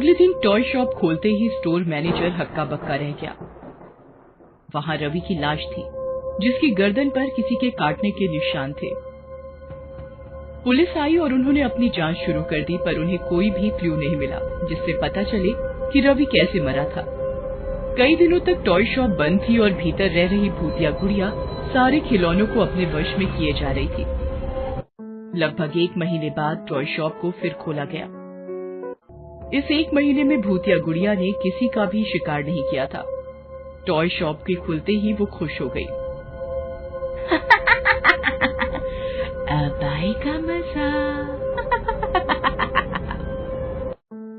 अगले दिन toy shop खोलते ही स्टोर मैनेजर हक्का बक्का रह गया। वहां रवि की लाश थी, जिसकी गर्दन पर किसी के काटने के निशान थे। पुलिस आई और उन्होंने अपनी जांच शुरू कर दी, पर उन्हें कोई भी क्लू नहीं मिला जिससे पता चले कि रवि कैसे मरा था। कई दिनों तक टॉय शॉप बंद थी और भीतर रह रही भूतिया गुड़िया सारे खिलौनों को अपने वश में किए जा रही थी। लगभग 1 महीने बाद टॉय शॉप को फिर खोला गया। इस 1 महीने में भूतिया गुड़िया ने किसी का भी शिकार नहीं किया था। टॉय शॉप के खुलते ही वो खुश हो गई। अब आएगा मजा।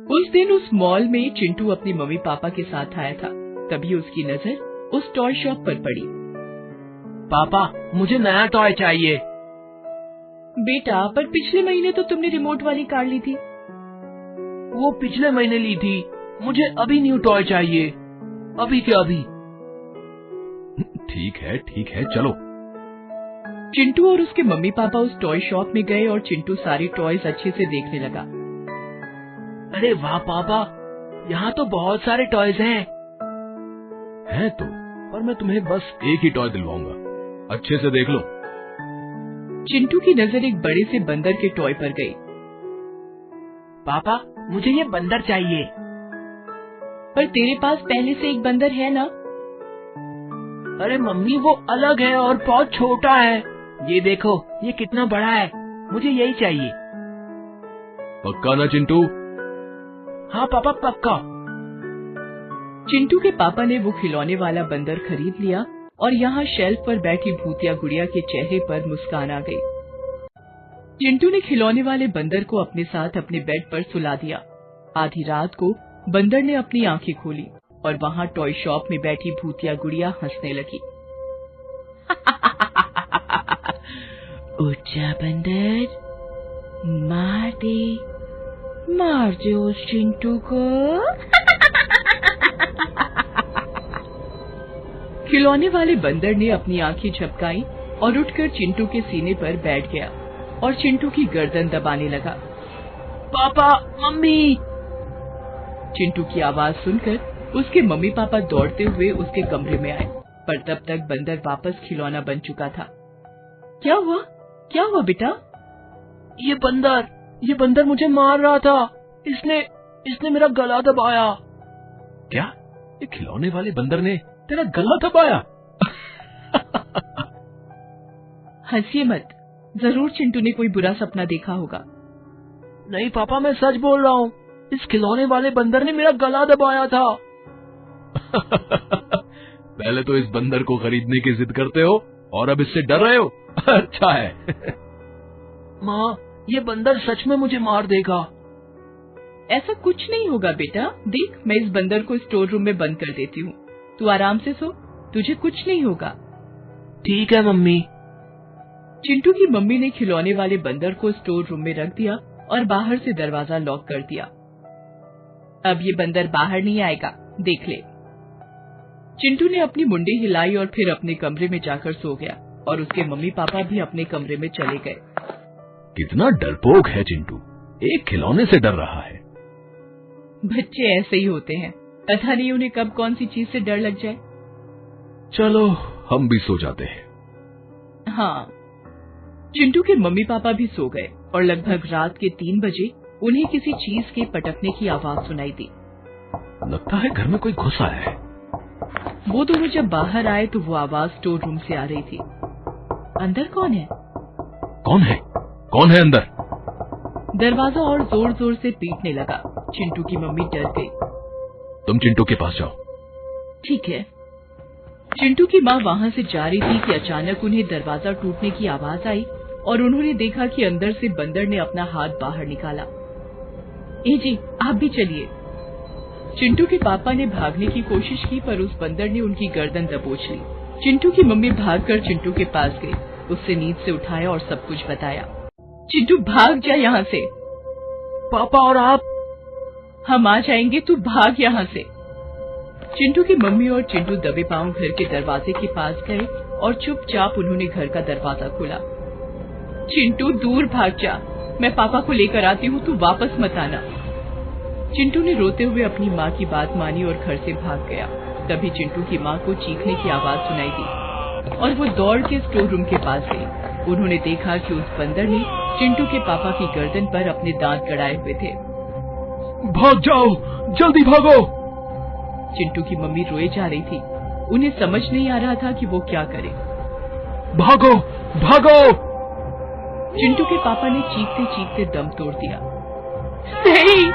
उस दिन उस मॉल में चिंटू अपने मम्मी पापा के साथ आया था। तभी उसकी नजर उस टॉय शॉप पर पड़ी। पापा, मुझे नया टॉय चाहिए। बेटा, पर पिछले महीने तो तुमने रिमोट वाली कार ली थी। वो पिछले महीने ली थी, मुझे अभी न्यू टॉय चाहिए, अभी के अभी। ठीक है, चलो। चिंटू और उसके मम्मी पापा उस टॉय शॉप में गए और चिंटू सारे टॉयज अच्छे से देखने लगा। अरे वाह पापा, यहाँ तो बहुत सारे टॉयज हैं। हैं तो, पर मैं तुम्हें बस एक ही टॉय दिलवाऊंगा, अच्छे से देख लो। चिंटू की नजर एक बड़े से बंदर के टॉय पर गई। पापा, मुझे ये बंदर चाहिए। पर तेरे पास पहले से एक बंदर है ना? अरे मम्मी, वो अलग है और बहुत छोटा है। ये देखो, ये कितना बड़ा है, मुझे यही चाहिए। पक्का ना चिंटू? हाँ पापा, पक्का। चिंटू के पापा ने वो खिलौने वाला बंदर खरीद लिया और यहाँ शेल्फ पर बैठी भूतिया गुड़िया के चेहरे पर मुस्कान आ गई। चिंटू ने खिलौने वाले बंदर को अपने साथ अपने बेड पर सुला दिया। आधी रात को बंदर ने अपनी आंखें खोली और वहाँ टॉय शॉप में बैठी भूतिया गुड़िया हंसने लगी। उठ जा बंदर, मार दे उस चिंटू को। खिलौने वाले बंदर ने अपनी आंखें झपकाई और उठकर चिंटू के सीने पर बैठ गया और चिंटू की गर्दन दबाने लगा। पापा, मम्मी। चिंटू की आवाज सुनकर उसके मम्मी पापा दौड़ते हुए उसके कमरे में आए, पर तब तक बंदर वापस खिलौना बन चुका था। क्या हुआ बेटा? ये बंदर मुझे मार रहा था। इसने मेरा गला दबाया। क्या? ये खिलौने वाले बंदर ने तेरा गला दबाया? हंसिए मत, जरूर चिंटू ने कोई बुरा सपना देखा होगा। नहीं पापा, मैं सच बोल रहा हूँ, इस खिलौने वाले बंदर ने मेरा गला दबाया था। पहले तो इस बंदर को खरीदने की जिद करते हो और अब इससे डर रहे हो। अच्छा है। माँ, ये बंदर सच में मुझे मार देगा। ऐसा कुछ नहीं होगा बेटा, देख मैं इस बंदर को स्टोर रूम में बंद कर देती हूँ। तू आराम से सो, तुझे कुछ नहीं होगा। ठीक है मम्मी। चिंटू की मम्मी ने खिलौने वाले बंदर को स्टोर रूम में रख दिया और बाहर से दरवाजा लॉक कर दिया। अब ये बंदर बाहर नहीं आएगा, देख ले। चिंटू ने अपनी मुंडी हिलाई और फिर अपने कमरे में जाकर सो गया और उसके मम्मी पापा भी अपने कमरे में चले गए। कितना डरपोक है चिंटू, एक खिलौने से डर रहा है। बच्चे ऐसे ही होते हैं, पता नहीं उन्हें कब कौन सी चीज से डर लग जाए। चलो हम भी सो जाते हैं। हाँ, चिंटू के मम्मी पापा भी सो गए और लगभग रात के 3 बजे उन्हें किसी चीज के पटकने की आवाज सुनाई दी। लगता है घर में कोई घुस आया है। वो दोनों जब बाहर आए तो वो आवाज स्टोर रूम से आ रही थी। अंदर कौन है? कौन है अंदर? दरवाजा और जोर जोर से पीटने लगा। चिंटू की मम्मी डर गई। तुम चिंटू के पास जाओ। ठीक है। चिंटू की माँ वहाँ से जा रही थी कि अचानक उन्हें दरवाजा टूटने की आवाज आई और उन्होंने देखा कि अंदर से बंदर ने अपना हाथ बाहर निकाला। ए जी, आप भी चलिए। चिंटू के पापा ने भागने की कोशिश की, पर उस बंदर ने उनकी गर्दन दबोच ली। चिंटू की मम्मी भागकर चिंटू के पास गई, उससे नींद से उठाया और सब कुछ बताया। चिंटू भाग जा यहाँ से। पापा और आप? हम आ जाएंगे, तू भाग यहाँ से। चिंटू की मम्मी और चिंटू दबे पांव घर के दरवाजे के पास गए और चुपचाप उन्होंने घर का दरवाजा खोला। चिंटू दूर भाग जा, मैं पापा को लेकर आती हूँ, तू वापस मत आना। चिंटू ने रोते हुए अपनी माँ की बात मानी और घर से भाग गया। तभी चिंटू की माँ को चीखने की आवाज सुनाई दी और वो दौड़ के स्टोर रूम के पास गई। उन्होंने देखा कि उस बंदर ने चिंटू के पापा की गर्दन पर अपने दांत गड़ाए हुए थे। भाग जाओ, जल्दी भागो। चिंटू की मम्मी रोए जा रही थी। उन्हें समझ नहीं आ रहा था कि वो क्या करे। भागो भागो। चिंटू के पापा ने चीखते चीखते दम तोड़ दिया। नहीं।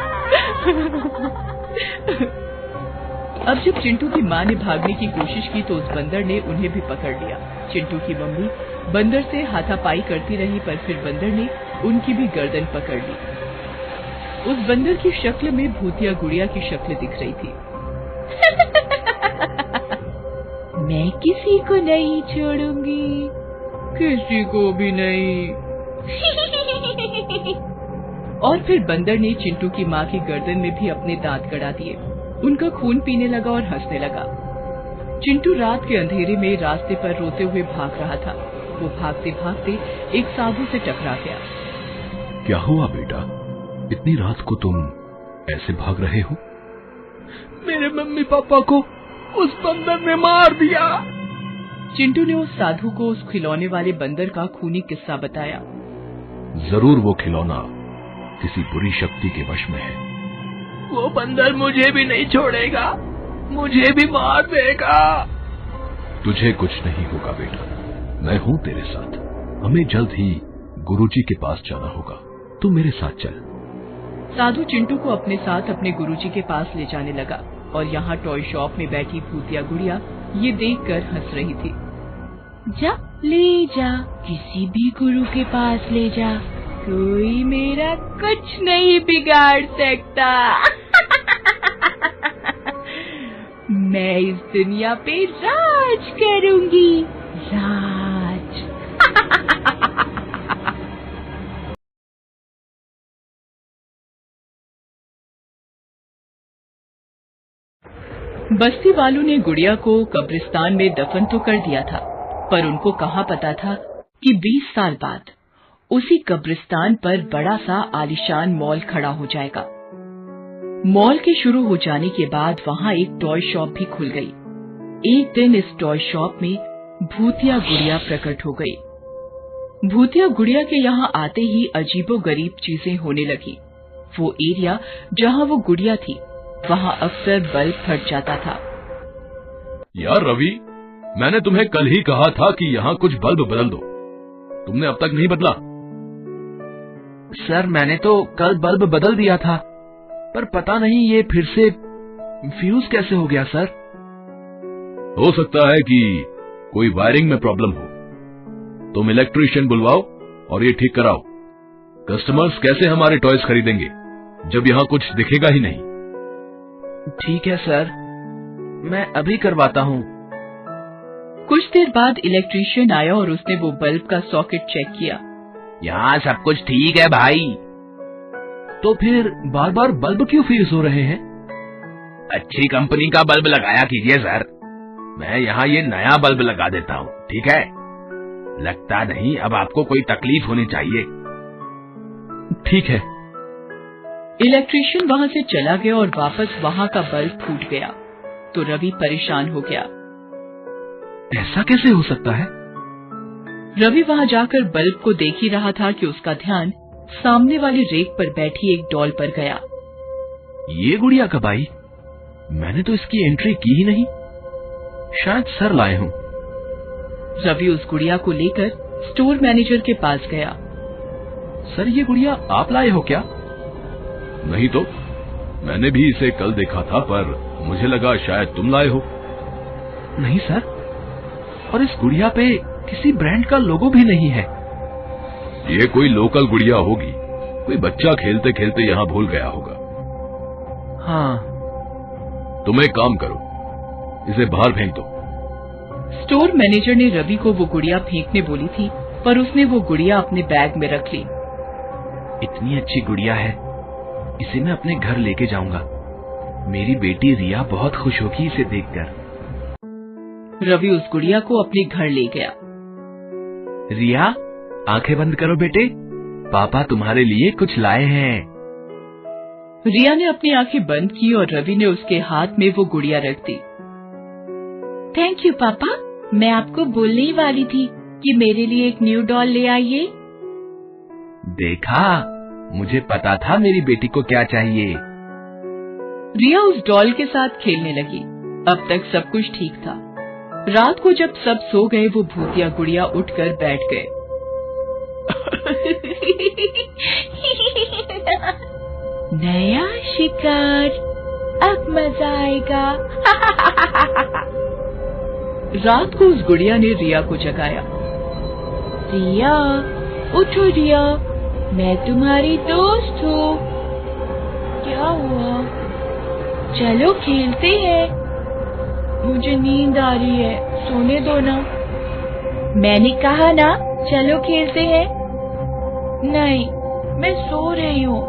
अब जब चिंटू की माँ ने भागने की कोशिश की तो उस बंदर ने उन्हें भी पकड़ लिया। चिंटू की मम्मी बंदर से हाथापाई करती रही, पर फिर बंदर ने उनकी भी गर्दन पकड़ ली। उस बंदर की शक्ल में भूतिया गुड़िया की शक्ल दिख रही थी। मैं किसी को नहीं छोड़ूंगी, किसी को भी नहीं। और फिर बंदर ने चिंटू की माँ की गर्दन में भी अपने दांत गड़ा दिए। उनका खून पीने लगा और हंसने लगा। चिंटू रात के अंधेरे में रास्ते पर रोते हुए भाग रहा था। वो भागते भागते एक साधु से टकरा गया। क्या हुआ बेटा, इतनी रात को तुम ऐसे भाग रहे हो? मेरे मम्मी पापा को उस बंदर ने मार दिया। चिंटू ने उस साधु को उस खिलौने वाले बंदर का खूनी किस्सा बताया। जरूर वो खिलौना किसी बुरी शक्ति के वश में है। वो बंदर मुझे भी नहीं छोड़ेगा, मुझे भी मार देगा। तुझे कुछ नहीं होगा बेटा, मैं हूँ तेरे साथ। हमें जल्द ही गुरुजी के पास जाना होगा, तू मेरे साथ चल। साधु चिंटू को अपने साथ अपने गुरुजी के पास ले जाने लगा और यहाँ टॉय शॉप में बैठी भूतिया गुड़िया ये देखकर हंस रही थी। जा ले जा, किसी भी गुरु के पास ले जा, कोई मेरा कुछ नहीं बिगाड़ सकता। मैं इस दुनिया पे राज करूंगी, राज। बस्ती वालों ने गुड़िया को कब्रिस्तान में दफन तो कर दिया था, पर उनको कहाँ पता था कि 20 साल बाद उसी कब्रिस्तान पर बड़ा सा आलीशान मॉल खड़ा हो जाएगा। मॉल के शुरू हो जाने के बाद वहाँ एक टॉय शॉप भी खुल गई। एक दिन इस टॉय शॉप में भूतिया गुड़िया प्रकट हो गई। भूतिया गुड़िया के यहाँ आते ही अजीबोगरीब चीजें होने लगी। वो एरिया जहाँ वो गुड़िया थी वहाँ अक्सर बल्ब फट जाता था। यार रवि, मैंने तुम्हें कल ही कहा था कि यहाँ कुछ बल्ब बदल दो, तुमने अब तक नहीं बदला। सर मैंने तो कल बल्ब बदल दिया था, पर पता नहीं ये फिर से फ्यूज कैसे हो गया सर। हो सकता है कि कोई वायरिंग में प्रॉब्लम हो। तुम इलेक्ट्रीशियन बुलवाओ और ये ठीक कराओ। कस्टमर्स कैसे हमारे टॉयज खरीदेंगे जब यहाँ कुछ दिखेगा ही नहीं। ठीक है सर, मैं अभी करवाता हूँ। कुछ देर बाद इलेक्ट्रीशियन आया और उसने वो बल्ब का सॉकेट चेक किया। यहाँ सब कुछ ठीक है भाई। तो फिर बार बार बल्ब क्यों फ्यूज हो रहे हैं? अच्छी कंपनी का बल्ब लगाया कीजिए सर, मैं यहाँ ये नया बल्ब लगा देता हूँ, ठीक है? लगता नहीं अब आपको कोई तकलीफ होनी चाहिए। ठीक है। इलेक्ट्रीशियन वहाँ से चला गया और वापस वहाँ का बल्ब फूट गया तो रवि परेशान हो गया। ऐसा कैसे हो सकता है? रवि वहाँ जाकर बल्ब को देख ही रहा था कि उसका ध्यान सामने वाली रेक पर बैठी एक डॉल पर गया। ये गुड़िया कब आई? मैंने तो इसकी एंट्री की ही नहीं। शायद सर लाए हों। रवि उस गुड़िया को लेकर स्टोर मैनेजर के पास गया। सर ये गुड़िया आप लाए हो क्या? नहीं तो, मैंने भी इसे कल देखा था, पर मुझे लगा शायद तुम लाए हो। नहीं सर, और इस गुड़िया पे किसी ब्रांड का लोगो भी नहीं है। ये कोई लोकल गुड़िया होगी, कोई बच्चा खेलते खेलते यहाँ भूल गया होगा। हाँ। तुम एक काम करो, इसे बाहर फेंक दो। स्टोर मैनेजर ने रवि को वो गुड़िया फेंकने बोली थी, पर उसने वो गुड़िया अपने बैग में रख ली। इतनी अच्छी गुड़िया है, इसे मैं अपने घर लेके जाऊंगा। मेरी बेटी रिया बहुत खुश होगी इसे देखकर। रवि उस गुड़िया को अपने घर ले गया। रिया, आंखें बंद करो बेटे, पापा तुम्हारे लिए कुछ लाए हैं। रिया ने अपनी आंखें बंद की और रवि ने उसके हाथ में वो गुड़िया रख दी। थैंक यू पापा, मैं आपको बोलने ही वाली थी कि मेरे लिए एक न्यू डॉल ले आइए। देखा, मुझे पता था मेरी बेटी को क्या चाहिए। रिया उस डॉल के साथ खेलने लगी। अब तक सब कुछ ठीक था। रात को जब सब सो गए, वो भूतिया गुड़िया उठकर बैठ गए। नया शिकार, अब मजा आएगा। रात को उस गुड़िया ने रिया को जगाया। रिया, उठो रिया, मैं तुम्हारी दोस्त हूँ। क्या हुआ? चलो खेलते हैं। मुझे नींद आ रही है, सोने दो ना। मैंने कहा ना, चलो खेलते हैं। नहीं, मैं सो रही हूँ।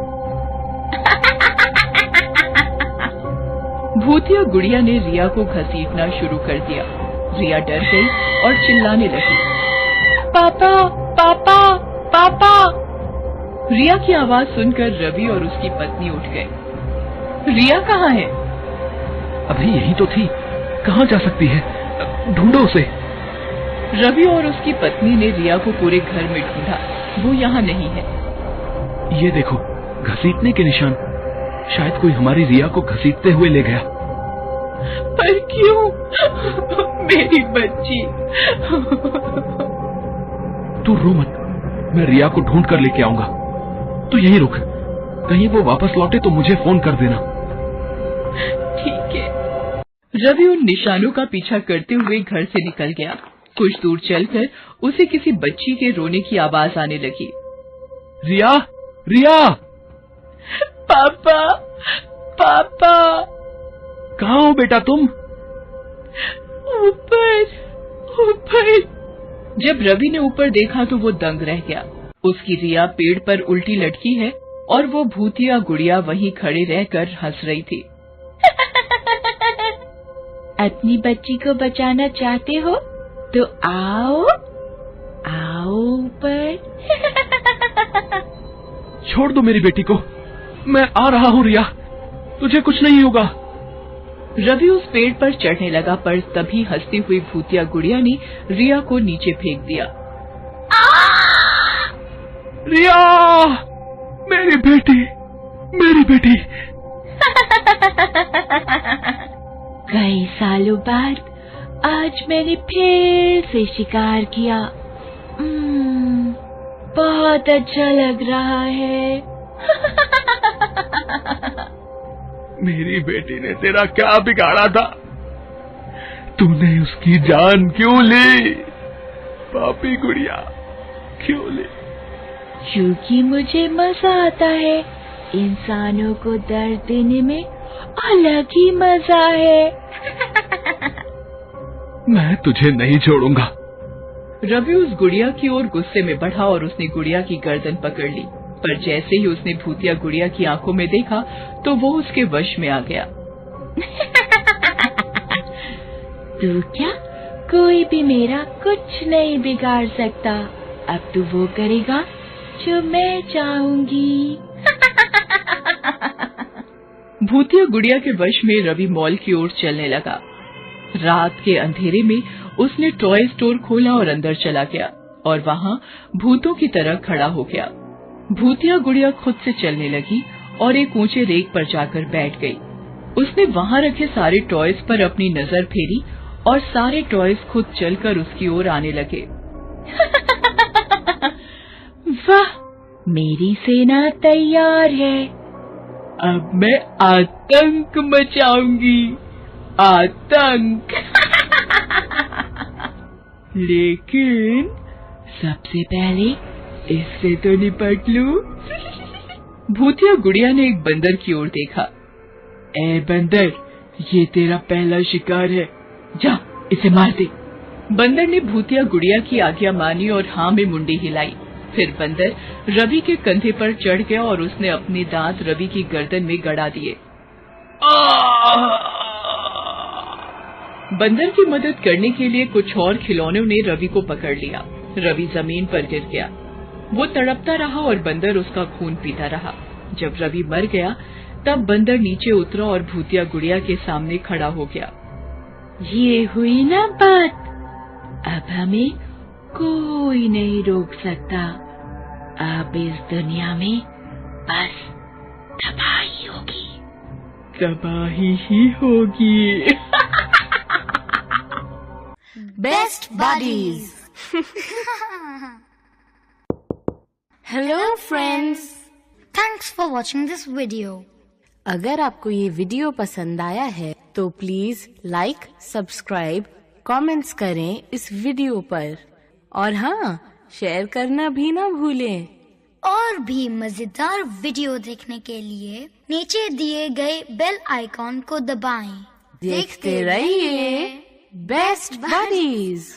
भूतिया गुड़िया ने रिया को घसीटना शुरू कर दिया। रिया डर गई और चिल्लाने लगी, पापा पापा पापा। रिया की आवाज सुनकर रवि और उसकी पत्नी उठ गए। रिया कहाँ है? अभी यही तो थी, कहाँ जा सकती है? ढूंढो उसे। रवि और उसकी पत्नी ने रिया को पूरे घर में ढूंढा, वो यहाँ नहीं है। ये देखो, घसीटने के निशान। शायद कोई हमारी रिया को घसीटते हुए ले गया। पर क्यों? मेरी बच्ची। तू रो मत, मैं रिया को ढूंढ कर लेके आऊंगा। तू यहीं रुक, कहीं वो वापस लौटे तो मुझे फोन कर देना। ठीक है। रवि उन निशानों का पीछा करते हुए घर से निकल गया। कुछ दूर चलकर उसे किसी बच्ची के रोने की आवाज आने लगी। रिया, रिया! पापा, पापा! कहाँ हो बेटा तुम? ऊपर, ऊपर। जब रवि ने ऊपर देखा तो वो दंग रह गया। उसकी रिया पेड़ पर उल्टी लटकी है और वो भूतिया गुड़िया वहीं खड़े रहकर हंस रही थी। अपनी बच्ची को बचाना चाहते हो तो आओ, आओ ऊपर। छोड़ दो मेरी बेटी को, मैं आ रहा हूँ रिया, तुझे कुछ नहीं होगा। रवि उस पेड़ पर चढ़ने लगा, पर तभी हंसती हुई भूतिया गुड़िया ने रिया को नीचे फेंक दिया। रिया, मेरी बेटी, मेरी बेटी। कई सालों बाद आज मैंने फिर से शिकार किया। बहुत अच्छा लग रहा है। मेरी बेटी ने तेरा क्या बिगाड़ा था? तूने उसकी जान क्यों ली? पापी गुड़िया, क्यों ली? क्योंकि मुझे मजा आता है। इंसानों को दर्द देने में अलग ही मजा है। मैं तुझे नहीं छोड़ूंगा। रवि उस गुड़िया की ओर गुस्से में बढ़ा और उसने गुड़िया की गर्दन पकड़ ली, पर जैसे ही उसने भूतिया गुड़िया की आंखों में देखा तो वो उसके वश में आ गया। तू क्या? कोई भी मेरा कुछ नहीं बिगाड़ सकता। अब तू वो करेगा जो मैं चाहूंगी। भूतिया गुड़िया के वश में रवि मॉल की ओर चलने लगा। रात के अंधेरे में उसने टॉय स्टोर खोला और अंदर चला गया और वहां भूतों की तरह खड़ा हो गया। भूतिया गुड़िया खुद से चलने लगी और एक ऊंचे रेक पर जाकर बैठ गई। उसने वहां रखे सारे टॉयज पर अपनी नजर फेरी और सारे टॉयज खुद चलकर उसकी ओर आने लगे। वाह, मेरी सेना तैयार है। अब मैं आतंक मचाऊंगी, आतंक। लेकिन सबसे पहले इससे तो निपट लूं। भूतिया गुड़िया ने एक बंदर की ओर देखा। ए बंदर, ये तेरा पहला शिकार है, जा इसे मार दे। बंदर ने भूतिया गुड़िया की आज्ञा मानी और हाँ में मुंडी हिलाई। फिर बंदर रवि के कंधे पर चढ़ गया और उसने अपने दांत रवि की गर्दन में गड़ा दिए। बंदर की मदद करने के लिए कुछ और खिलौनों ने रवि को पकड़ लिया। रवि जमीन पर गिर गया। वो तड़पता रहा और बंदर उसका खून पीता रहा। जब रवि मर गया तब बंदर नीचे उतरा और भूतिया गुड़िया के सामने खड़ा हो गया। ये हुई ना बात, अब हमें कोई नहीं रोक सकता। अब इस दुनिया में बस तबाही होगी। तबाही ही होगी। Best buddies. Hello friends, thanks for watching this video. अगर आपको ये वीडियो पसंद आया है तो प्लीज लाइक, सब्सक्राइब, कमेंट्स करें इस वीडियो पर, और हाँ, शेयर करना भी ना भूलें। और भी मजेदार वीडियो देखने के लिए नीचे दिए गए बेल आइकॉन को दबाएं। देखते रहिए बेस्ट बडीज।